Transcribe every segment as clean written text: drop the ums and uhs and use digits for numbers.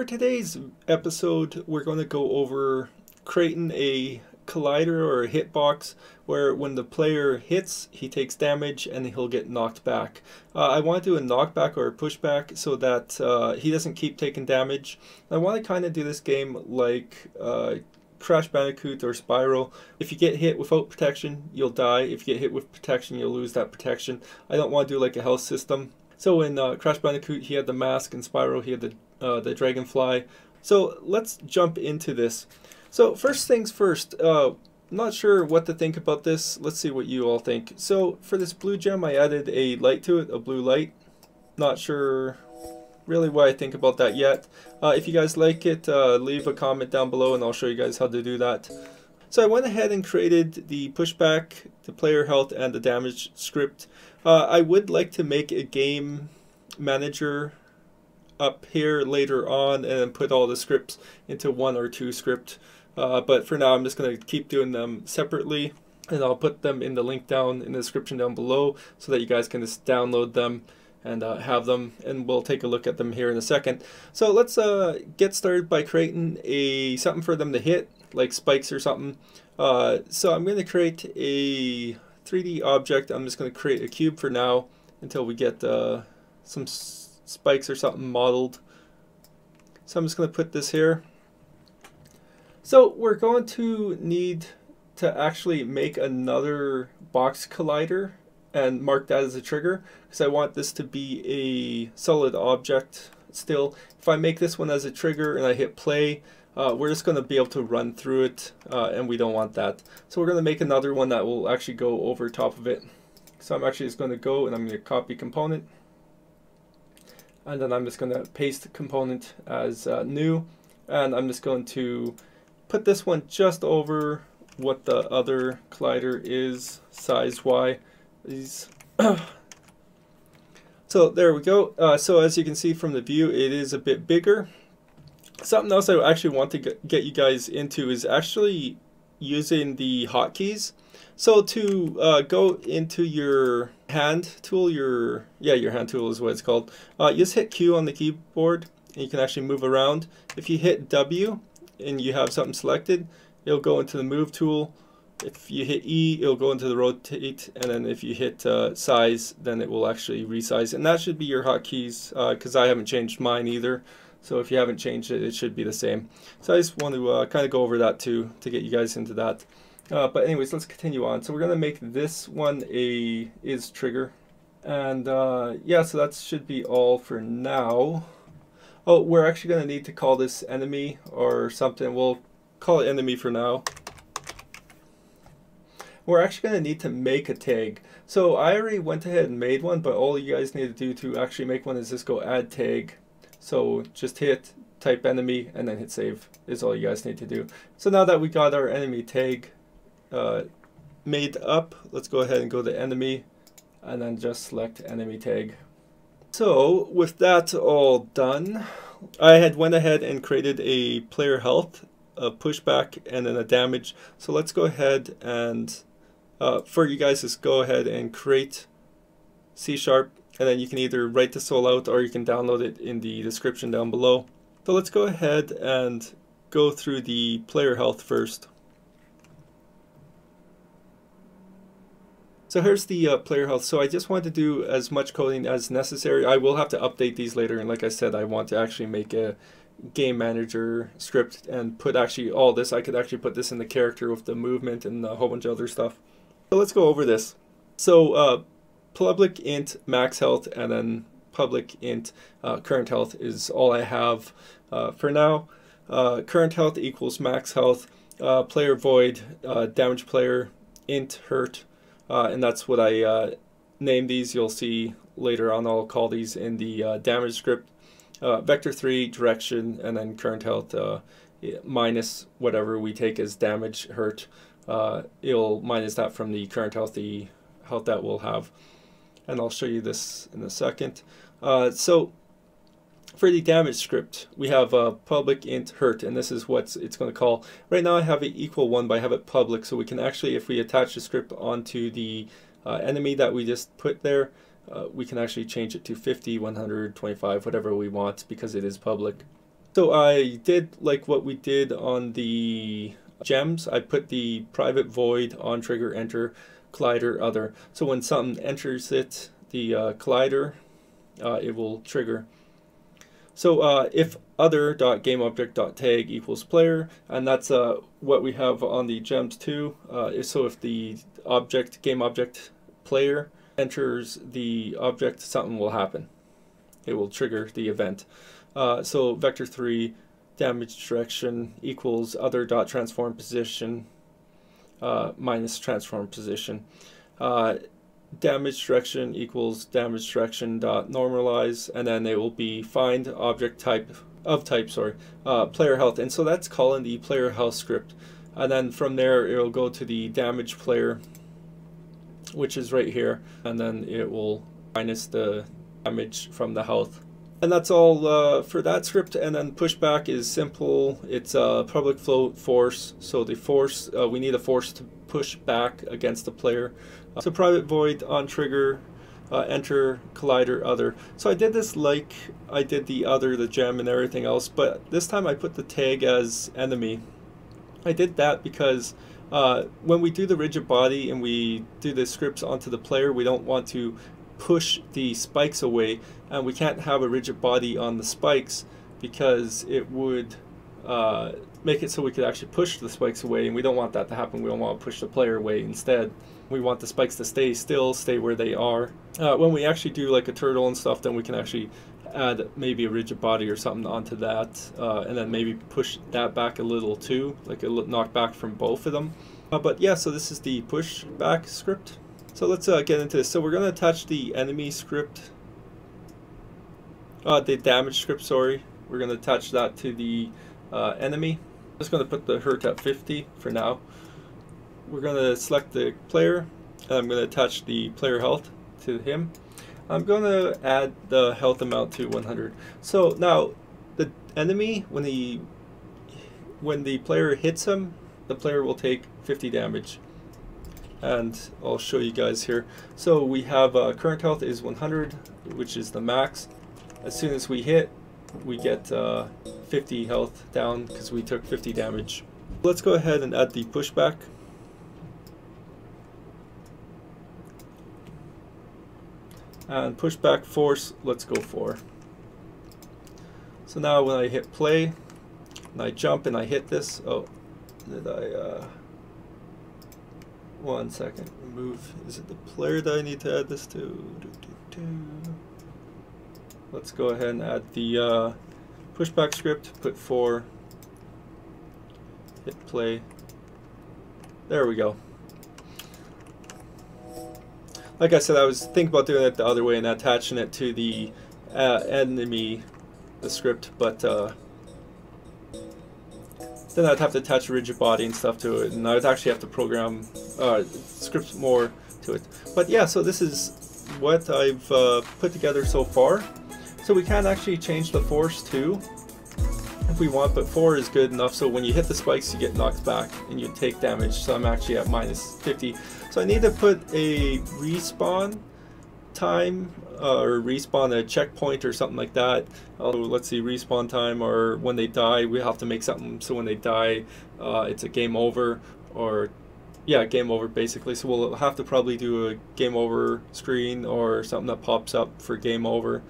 for today's episode, we're going to go over creating a collider or a hitbox where when the player hits, he takes damage and he'll get knocked back. I want to do a knockback or a pushback so that he doesn't keep taking damage. I want to kind of do this game like Crash Bandicoot or Spyro. If you get hit without protection, you'll die. If you get hit with protection, you'll lose that protection. I don't want to do like a health system. So in Crash Bandicoot, he had the mask, and Spyro, he had the dragonfly. So let's jump into this. So first things first, not sure what to think about this. Let's see what you all think. So for this blue gem, I added a light to it, a blue light. Not sure really what I think about that yet. If you guys like it, leave a comment down below and I'll show you guys how to do that. So I went ahead and created the pushback, the player health, and the damage script. I would like to make a game manager up here later on and then put all the scripts into one or two script. But for now I'm just going to keep doing them separately, and I'll put them in the link down in the description down below so that you guys can just download them and have them, and we'll take a look at them here in a second. So let's get started by creating something for them to hit, like spikes or something. So I'm going to create a 3D object. I'm just going to create a cube for now until we get some spikes or something modeled. So I'm just going to put this here. So we're going to need to actually make another box collider and mark that as a trigger, because I want this to be a solid object still. If I make this one as a trigger and I hit play, we're just going to be able to run through it, and we don't want that. So we're going to make another one that will actually go over top of it. So I'm actually just going to go and I'm going to copy component, and then I'm just going to paste the component as new, and I'm just going to put this one just over what the other collider is size Y. So there we go. So as you can see from the view, it is a bit bigger. Something else I actually want to get you guys into is actually using the hotkeys. So to go into your hand tool, your hand tool is what it's called. You just hit Q on the keyboard and you can actually move around. If you hit W and you have something selected, it'll go into the move tool. If you hit E, it'll go into the rotate, and then if you hit size, then it will actually resize. And that should be your hotkeys, because I haven't changed mine either. So if you haven't changed it, it should be the same. So I just want to kind of go over that too, to get you guys into that. But anyways, let's continue on. So we're going to make this one a is trigger. And yeah, so that should be all for now. Oh, we're actually going to need to call this enemy or something. We'll call it enemy for now. We're actually going to need to make a tag. So I already went ahead and made one, but all you guys need to do to actually make one is just go add tag. So just type enemy, and then hit save is all you guys need to do. So now that we got our enemy tag made up, let's go ahead and go to enemy and then just select enemy tag. So with that all done, I had went ahead and created a player health, a pushback, and then a damage. So let's go ahead and for you guys, just go ahead and create C#, and then you can either write the soul out or you can download it in the description down below. So let's go ahead and go through the player health first. So here's the player health. So I just want to do as much coding as necessary. I will have to update these later, and like I said, I want to actually make a game manager script and put actually all this. I could actually put this in the character with the movement and a whole bunch of other stuff. So let's go over this. So public int max health, and then public int current health is all I have for now. Current health equals max health. Player void damage player int hurt, and that's what I name these. You'll see later on I'll call these in the damage script. Vector 3 direction, and then current health minus whatever we take as damage hurt. It'll minus that from the current health, the health that we'll have, and I'll show you this in a second. So for the damage script, we have public int hurt, and this is what it's going to call. Right now I have it equal 1, but I have it public, so we can actually, if we attach the script onto the enemy that we just put there, we can actually change it to 50, 125, whatever we want, because it is public. So I did like what we did on the gems. I put the private void on trigger enter collider other. So when something enters it, the collider, it will trigger. So if other.gameObject.tag equals player, and that's what we have on the gems too. So if the object game object player enters the object, something will happen. It will trigger the event. So vector3 damage direction equals other.transform position minus transform position. Damage direction equals damage direction dot normalize, and then it will be find object type of type player health, and so that's calling the player health script, and then from there it will go to the damage player, which is right here, and then it will minus the damage from the health. And that's all for that script. And then pushback is simple. It's a public float force. So the force, we need a force to push back against the player. So private void on trigger, enter collider other. So I did this like I did the other, the gem and everything else, but this time I put the tag as enemy. I did that because when we do the rigid body and we do the scripts onto the player, we don't want to push the spikes away, and we can't have a rigid body on the spikes because it would make it so we could actually push the spikes away, and we don't want that to happen. We don't want to push the player away. Instead, we want the spikes to stay still, stay where they are. When we actually do like a turtle and stuff, then we can actually add maybe a rigid body or something onto that, and then maybe push that back a little too, like a knockback from both of them. But yeah, so this is the pushback script. So let's get into this. So we're going to attach the enemy script, the damage script, sorry. We're going to attach that to the enemy. I'm just going to put the hurt at 50 for now. We're going to select the player, and I'm going to attach the player health to him. I'm going to add the health amount to 100. So now the enemy, when the player hits him, the player will take 50 damage. And I'll show you guys here. So we have current health is 100, which is the max. As soon as we hit, we get 50 health down because we took 50 damage. Let's go ahead and add the pushback. And pushback force, let's go for. So now when I hit play, and I jump and I hit this, oh, did I, one second, remove, is it the player that I need to add this to? Let's go ahead and add the pushback script, put 4, hit play, there we go. Like I said, I was thinking about doing it the other way and attaching it to the enemy, the script, but then I'd have to attach a rigid body and stuff to it, and I would actually have to program scripts more to it. But yeah, so this is what I've put together so far. So we can actually change the force too if we want, but 4 is good enough. So when you hit the spikes, you get knocked back and you take damage. So I'm actually at minus 50. So I need to put a respawn time or respawn a checkpoint or something like that. Let's see, respawn time, or when they die, we have to make something so when they die, it's a game over, or yeah, game over basically. So we'll have to probably do a game over screen or something that pops up for game over.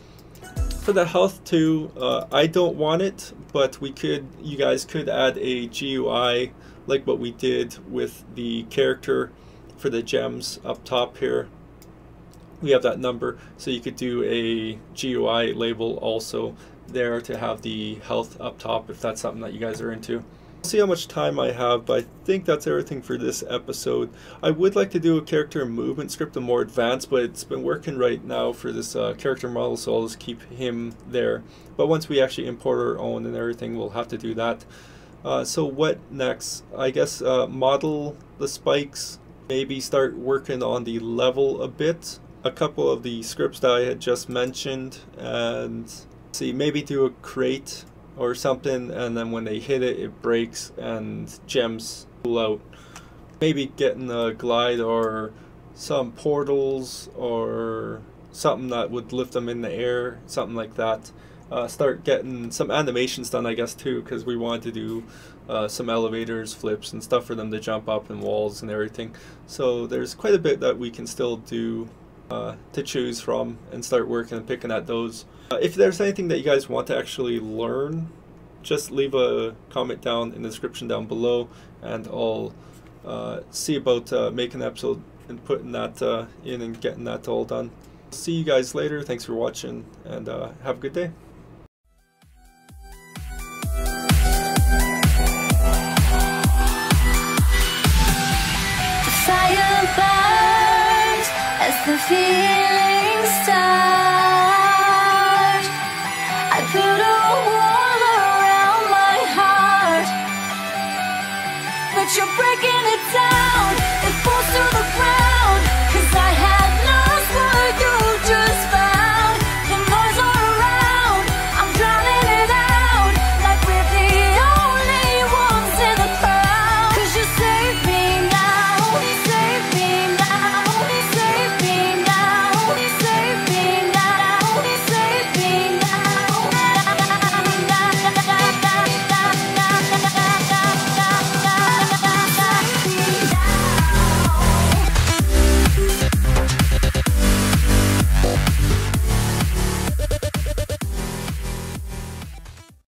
For the health too, I don't want it, but we could, you guys could add a GUI like what we did with the character for the gems up top here. We have that number, so you could do a GUI label also there to have the health up top if that's something that you guys are into. See how much time I have, but I think that's everything for this episode. I would like to do a character movement script, a more advanced, but it's been working right now for this character model, so I'll just keep him there. But once we actually import our own and everything, we'll have to do that. So what next? I guess model the spikes, maybe start working on the level a bit. A couple of the scripts that I had just mentioned, and see, maybe do a crate or something, and then when they hit it, it breaks and gems pull out. Maybe getting a glide or some portals or something that would lift them in the air, something like that. start getting some animations done, I guess, too, because we wanted to do some elevators, flips, and stuff for them to jump up, and walls and everything. So there's quite a bit that we can still do to choose from and start working and picking at those. If there's anything that you guys want to actually learn, just leave a comment down in the description down below, and I'll see about making an episode and putting that in and getting that all done. See you guys later. Thanks for watching, and have a good day. The fire burns as the fear